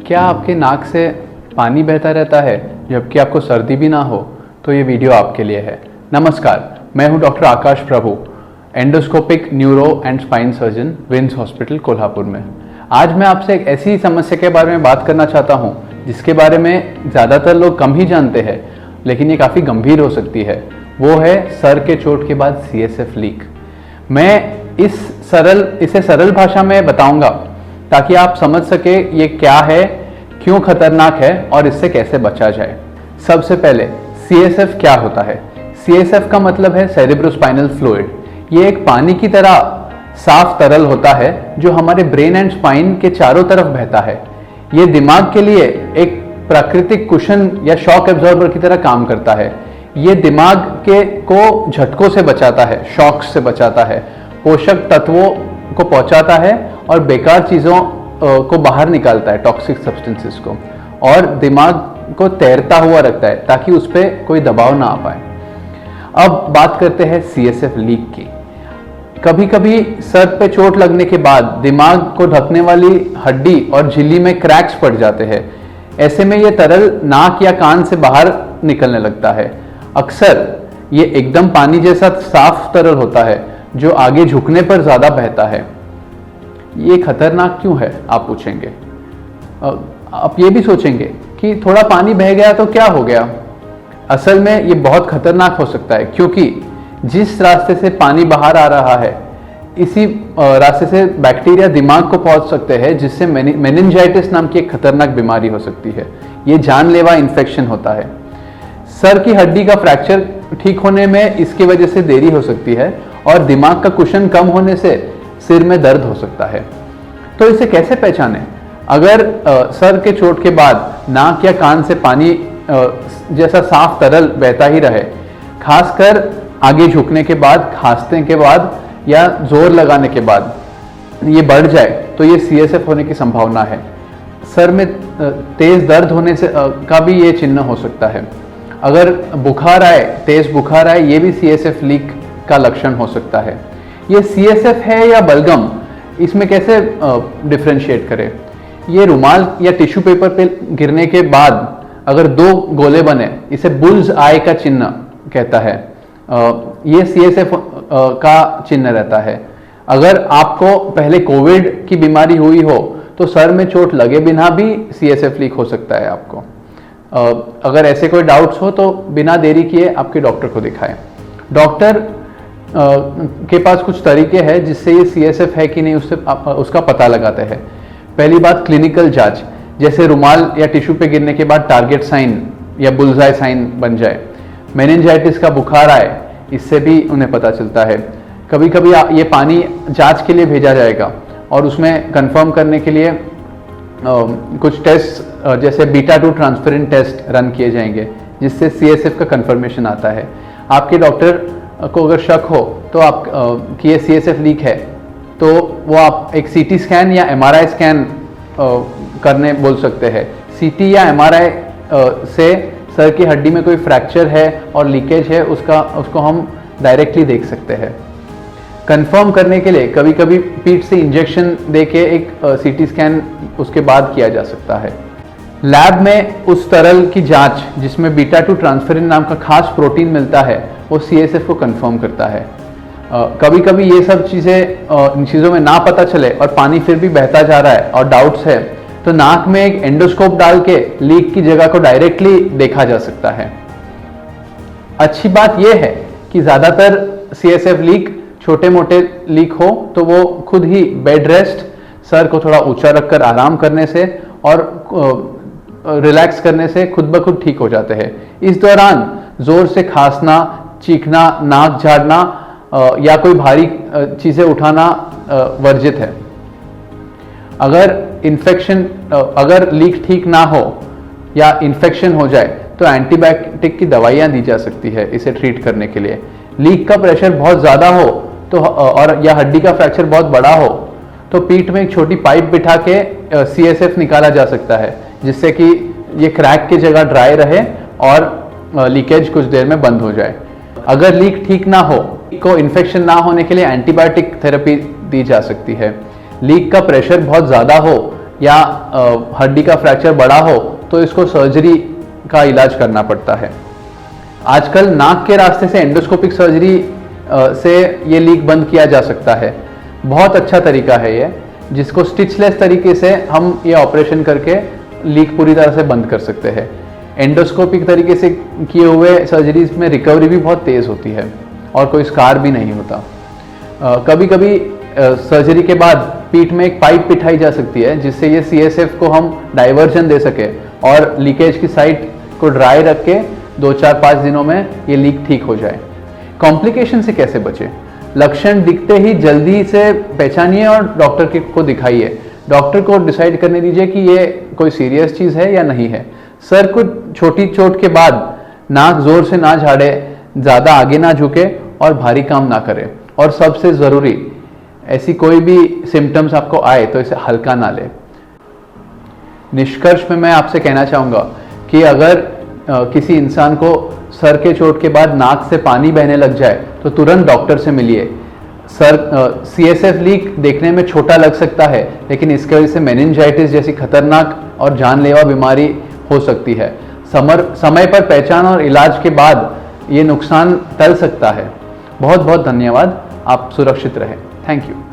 क्या आपके नाक से पानी बहता रहता है जबकि आपको सर्दी भी ना हो? तो ये वीडियो आपके लिए है। नमस्कार, मैं हूं doctor Akash Prabhu, endoscopic neuro and spine surgeon, VIMS hospital Kolhapur में। आज मैं आपसे एक ऐसी समस्या के बारे में बात करना चाहता हूं जिसके बारे में ज़्यादातर लोग कम ही जानते हैं, लेकिन ये काफ़ी गंभीर हो सकती है। वो है सर के चोट के बाद CSF लीक। मैं इसे सरल भाषा में बताऊंगा ताकि आप समझ सके ये क्या है, क्यों खतरनाक है और इससे कैसे बचा जाए। सबसे पहले CSF क्या होता है? CSF का मतलब है सेरेब्रोस्पाइनल फ्लूइड। ये एक पानी की तरह साफ तरल होता है जो हमारे ब्रेन एंड स्पाइन के चारों तरफ बहता है। ये दिमाग के लिए एक प्राकृतिक कुशन या शॉक एब्जॉर्बर की तरह काम करता है। ये दिमाग को झटकों से बचाता है, शॉक्स से बचाता है, पोषक तत्वों को पहुंचाता है और बेकार चीज़ों को बाहर निकालता है, टॉक्सिक सब्सटेंसेस को, और दिमाग को तैरता हुआ रखता है ताकि उस पर कोई दबाव ना आ पाए। अब बात करते हैं CSF लीक की। कभी कभी सर पे चोट लगने के बाद दिमाग को ढकने वाली हड्डी और झिल्ली में क्रैक्स पड़ जाते हैं। ऐसे में ये तरल नाक या कान से बाहर निकलने लगता है। अक्सर ये एकदम पानी जैसा साफ तरल होता है जो आगे झुकने पर ज्यादा बहता है। ये खतरनाक क्यों है, आप पूछेंगे। आप ये भी सोचेंगे कि थोड़ा पानी बह गया तो क्या हो गया। असल में ये बहुत खतरनाक हो सकता है, क्योंकि जिस रास्ते से पानी बाहर आ रहा है इसी रास्ते से बैक्टीरिया दिमाग को पहुंच सकते हैं, जिससे मेनिंजाइटिस नाम की एक खतरनाक बीमारी हो सकती है। ये जानलेवा इन्फेक्शन होता है। सर की हड्डी का फ्रैक्चर ठीक होने में इसकी वजह से देरी हो सकती है और दिमाग का कुशन कम होने से सिर में दर्द हो सकता है। तो इसे कैसे पहचानें? अगर सर के चोट के बाद नाक या कान से पानी जैसा साफ तरल बहता ही रहे, खासकर आगे झुकने के बाद, खांसने के बाद या जोर लगाने के बाद ये बढ़ जाए, तो ये CSF होने की संभावना है। सर में तेज दर्द होने से का भी ये चिन्ह हो सकता है। अगर बुखार आए, तेज बुखार आए, ये भी CSF लीक का लक्षण हो सकता है। ये CSF है या बलगम, इसमें कैसे डिफ्रेंशिएट करें? ये रुमाल या टिश्यू पेपर पे गिरने के बाद अगर दो गोले बने, इसे बुल्स आई का चिन्ह कहता है। ये CSF का चिन्ह रहता है। अगर आपको पहले कोविड की बीमारी हुई हो तो सर में चोट लगे बिना भी CSF लीक हो सकता है आपको। अगर ऐसे कोई डाउट्स हो तो बिना देरी किए आपके डॉक्टर को दिखाएं। डॉक्टर के पास कुछ तरीके हैं जिससे ये CSF है कि नहीं उसका पता लगाते हैं। पहली बात, क्लिनिकल जांच, जैसे रुमाल या टिश्यू पे गिरने के बाद टारगेट साइन या बुल्सआई साइन बन जाए। मेनिंजाइटिस का बुखार आए, इससे भी उन्हें पता चलता है। कभी कभी ये पानी जांच के लिए भेजा जाएगा और उसमें कंफर्म करने के लिए कुछ टेस्ट जैसे बीटा-2 ट्रांसफेरिन टेस्ट रन किए जाएंगे, जिससे CSF का कंफर्मेशन आता है। आपके डॉक्टर को अगर शक हो तो आप कि ये CSF लीक है, तो वो आप एक CT स्कैन या MRI स्कैन करने बोल सकते हैं। CT या MRI से सर की हड्डी में कोई फ्रैक्चर है और लीकेज है उसको हम डायरेक्टली देख सकते हैं। कंफर्म करने के लिए कभी कभी पीठ से इंजेक्शन देके एक CT स्कैन उसके बाद किया जा सकता है। लैब में उस तरल की जांच जिसमें बीटा-2 ट्रांसफेरिन नाम का खास प्रोटीन मिलता है, वो CSF को कंफर्म करता है। कभी कभी ये सब इन चीज़ों में ना पता चले और पानी फिर भी बहता जा रहा है और डाउट्स है, तो नाक में एक एंडोस्कोप डाल के लीक की जगह को डायरेक्टली देखा जा सकता है। अच्छी बात यह है कि ज़्यादातर CSF लीक छोटे मोटे लीक हो तो वो खुद ही बेड रेस्ट, सर को थोड़ा ऊंचा रखकर आराम करने से और रिलैक्स करने से खुद ब खुद ठीक हो जाते हैं। इस दौरान जोर से खांसना, चीखना, नाक झाड़ना या कोई भारी चीज़ें उठाना वर्जित है। अगर लीक ठीक ना हो या इन्फेक्शन हो जाए तो एंटीबायोटिक की दवाइयाँ दी जा सकती है इसे ट्रीट करने के लिए। लीक का प्रेशर बहुत ज़्यादा हो तो या हड्डी का फ्रैक्चर बहुत बड़ा हो तो पीठ में एक छोटी पाइप बिठा के CSF निकाला जा सकता है, जिससे कि ये क्रैक की जगह ड्राई रहे और लीकेज कुछ देर में बंद हो जाए। अगर लीक ठीक ना हो, को इन्फेक्शन ना होने के लिए एंटीबायोटिक थेरेपी दी जा सकती है। लीक का प्रेशर बहुत ज़्यादा हो या हड्डी का फ्रैक्चर बड़ा हो तो इसको सर्जरी का इलाज करना पड़ता है। आजकल नाक के रास्ते से एंडोस्कोपिक सर्जरी से ये लीक बंद किया जा सकता है। बहुत अच्छा तरीका है ये, जिसको स्टिचलेस तरीके से हम ये ऑपरेशन करके लीक पूरी तरह से बंद कर सकते हैं। एंडोस्कोपिक तरीके से किए हुए सर्जरीज में रिकवरी भी बहुत तेज़ होती है और कोई स्कार भी नहीं होता। कभी कभी सर्जरी के बाद पीठ में एक पाइप बिठाई जा सकती है, जिससे ये CSF को हम डाइवर्जन दे सके और लीकेज की साइट को ड्राई रख के 2-4-5 दिनों में ये लीक ठीक हो जाए। कॉम्प्लिकेशन से कैसे बचे? लक्षण दिखते ही जल्दी से पहचानिए और डॉक्टर को दिखाइए। डॉक्टर को डिसाइड करने दीजिए कि ये कोई सीरियस चीज़ है या नहीं है। सर को छोटी चोट के बाद नाक जोर से ना झाड़े, ज़्यादा आगे ना झुके और भारी काम ना करे। और सबसे ज़रूरी, ऐसी कोई भी सिम्टम्स आपको आए तो इसे हल्का ना ले। निष्कर्ष में मैं आपसे कहना चाहूँगा कि अगर किसी इंसान को सर के चोट के बाद नाक से पानी बहने लग जाए तो तुरंत डॉक्टर से मिलिए। CSF लीक देखने में छोटा लग सकता है, लेकिन इसके वजह से मेनिंजाइटिस जैसी खतरनाक और जानलेवा बीमारी हो सकती है। समय पर पहचान और इलाज के बाद ये नुकसान टल सकता है। बहुत बहुत धन्यवाद। आप सुरक्षित रहें। Thank you.